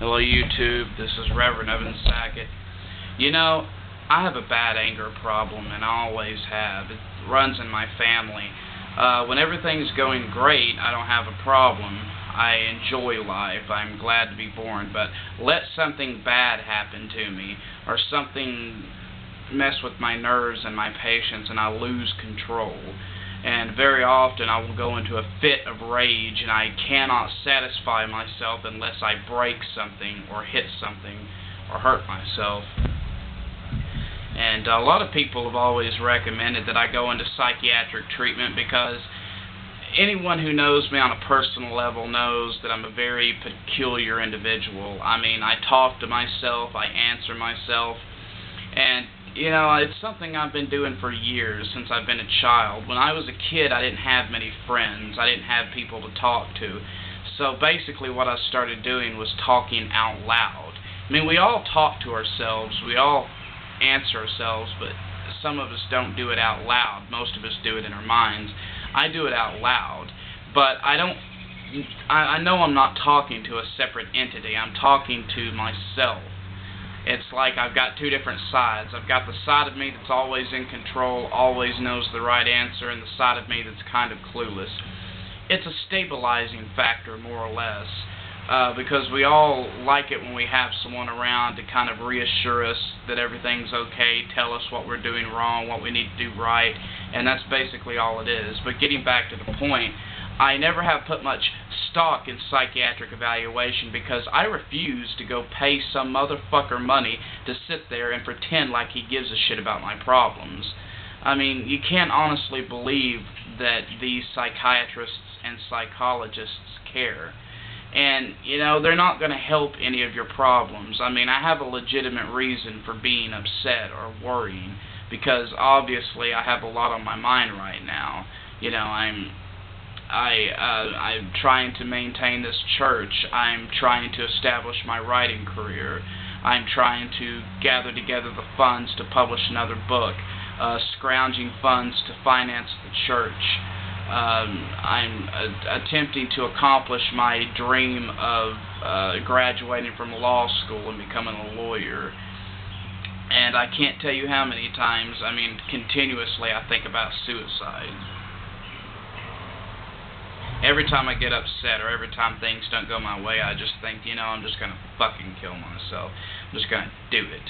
Hello YouTube, this is Reverend Evan Sackett. You know, I have a bad anger problem, and I always have. It runs in my family. When everything's going great, I don't have a problem. I enjoy life. I'm glad to be born. But let something bad happen to me, or something mess with my nerves and my patience, and I lose control. And very often I will go into a fit of rage, and I cannot satisfy myself unless I break something or hit something or hurt myself. And a lot of people have always recommended that I go into psychiatric treatment because anyone who knows me on a personal level knows that I'm a very peculiar individual. I mean, I talk to myself, I answer myself, and you know, it's something I've been doing for years, since I've been a child. When I was a kid, I didn't have many friends. I didn't have people to talk to. So basically what I started doing was talking out loud. I mean, we all talk to ourselves. We all answer ourselves, but some of us don't do it out loud. Most of us do it in our minds. I do it out loud, but I know I'm not talking to a separate entity. I'm talking to myself. It's like I've got two different sides. I've got the side of me that's always in control, always knows the right answer, and the side of me that's kind of clueless. It's a stabilizing factor, more or less, because we all like it when we have someone around to kind of reassure us that everything's okay, tell us what we're doing wrong, what we need to do right, and that's basically all it is. But getting back to the point, I never have put much stock in psychiatric evaluation because I refuse to go pay some motherfucker money to sit there and pretend like he gives a shit about my problems. I mean, you can't honestly believe that these psychiatrists and psychologists care. And, you know, they're not going to help any of your problems. I mean, I have a legitimate reason for being upset or worrying because obviously I have a lot on my mind right now. You know, I'm trying to maintain this church. I'm trying to establish my writing career. I'm trying to gather together the funds to publish another book, scrounging funds to finance the church. I'm attempting to accomplish my dream of graduating from law school and becoming a lawyer. And I can't tell you how many times, I mean, continuously I think about suicide. Every time I get upset or every time things don't go my way, I just think, you know, I'm just going to fucking kill myself. I'm just going to do it.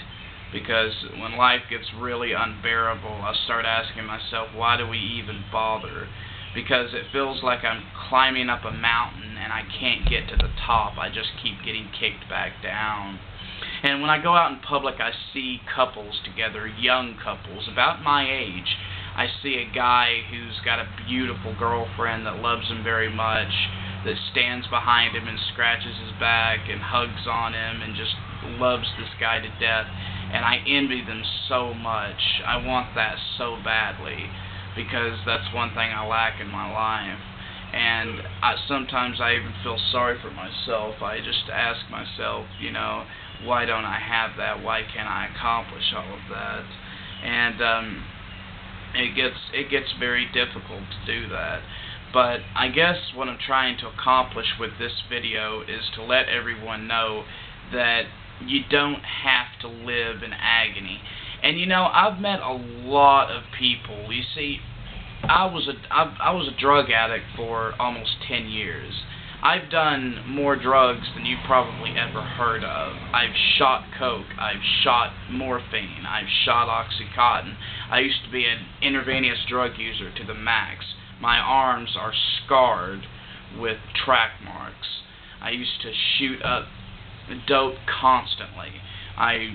Because when life gets really unbearable, I start asking myself, why do we even bother? Because it feels like I'm climbing up a mountain and I can't get to the top. I just keep getting kicked back down. And when I go out in public, I see couples together, young couples, about my age. I see a guy who's got a beautiful girlfriend that loves him very much, that stands behind him and scratches his back and hugs on him and just loves this guy to death. And I envy them so much. I want that so badly because that's one thing I lack in my life. And sometimes I even feel sorry for myself. I just ask myself, you know, why don't I have that? Why can't I accomplish all of that? And it gets very difficult to do that. But I guess what I'm trying to accomplish with this video is to let everyone know that you don't have to live in agony. And you know, I've met a lot of people. You see, I was a drug addict for almost 10 years. I've done more drugs than you've probably ever heard of. I've shot coke, I've shot morphine, I've shot Oxycontin. I used to be an intravenous drug user to the max. My arms are scarred with track marks. I used to shoot up dope constantly. I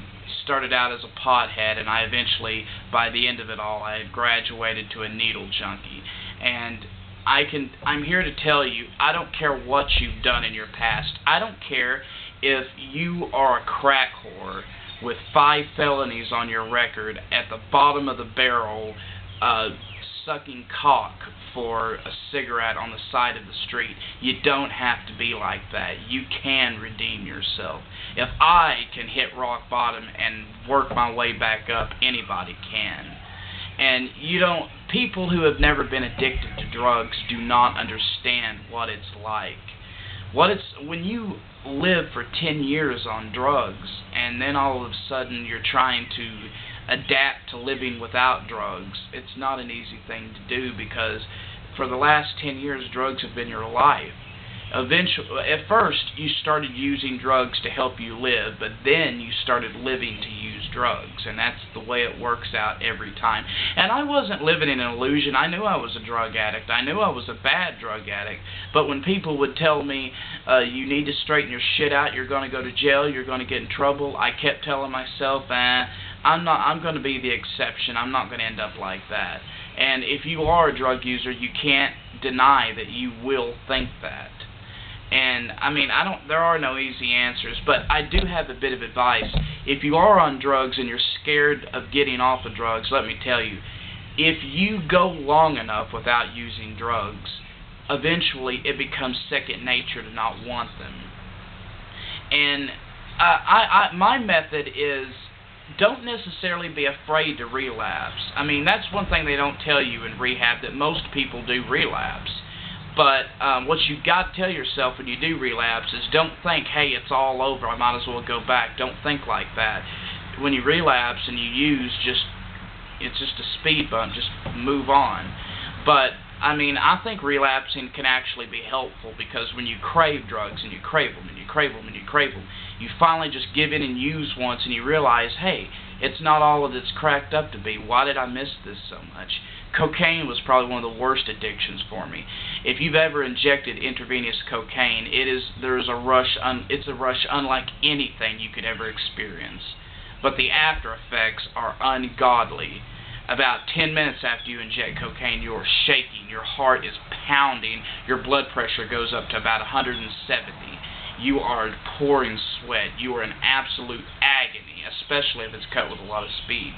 started out as a pothead, and I eventually, by the end of it all, I had graduated to a needle junkie. And I'm here to tell you, I don't care what you've done in your past. I don't care if you are a crack whore with 5 felonies on your record at the bottom of the barrel, sucking cock for a cigarette on the side of the street. You don't have to be like that. You can redeem yourself. If I can hit rock bottom and work my way back up, anybody can. And people who have never been addicted to drugs do not understand what it's like. When you live for 10 years on drugs, and then all of a sudden you're trying to adapt to living without drugs, it's not an easy thing to do, because for the last 10 years, drugs have been your life. At first, you started using drugs to help you live, but then you started living to use drugs, and that's the way it works out every time. And I wasn't living in an illusion. I knew I was a drug addict. I knew I was a bad drug addict, but when people would tell me, you need to straighten your shit out, you're going to go to jail, you're going to get in trouble, I kept telling myself, I'm going to be the exception. I'm not going to end up like that. And if you are a drug user, you can't deny that you will think that. And I mean, there are no easy answers, but I do have a bit of advice. If you are on drugs and you're scared of getting off of drugs, let me tell you, if you go long enough without using drugs, eventually it becomes second nature to not want them. And my method is, don't necessarily be afraid to relapse. I mean, that's one thing they don't tell you in rehab, that most people do relapse. But what you've got to tell yourself when you do relapse is, don't think, hey, it's all over, I might as well go back. Don't think like that. When you relapse and you use, it's just a speed bump, just move on. But I mean, I think relapsing can actually be helpful, because when you crave drugs and you crave them and you crave them and you crave them, you finally just give in and use once, and you realize, hey, it's not all that it's cracked up to be. Why did I miss this so much? Cocaine was probably one of the worst addictions for me. If you've ever injected intravenous cocaine, it's a rush unlike anything you could ever experience. But the after effects are ungodly. About 10 minutes after you inject cocaine, you're shaking, your heart is pounding, your blood pressure goes up to about 170. You are pouring sweat. You are in absolute agony, especially if it's cut with a lot of speed.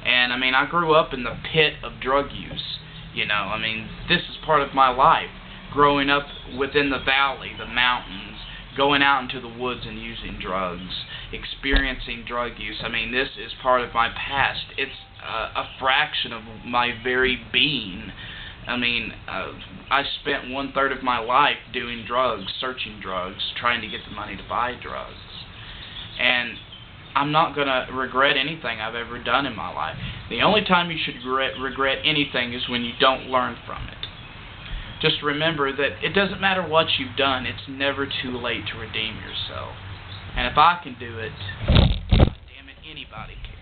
And I mean, I grew up in the pit of drug use. You know, I mean, this is part of my life. Growing up within the valley, the mountains, going out into the woods and using drugs, experiencing drug use. I mean, this is part of my past. It's a fraction of my very being. I mean, I spent 1/3 of my life doing drugs, searching drugs, trying to get the money to buy drugs. And I'm not going to regret anything I've ever done in my life. The only time you should regret anything is when you don't learn from it. Just remember that it doesn't matter what you've done, it's never too late to redeem yourself. And if I can do it, damn it, anybody can.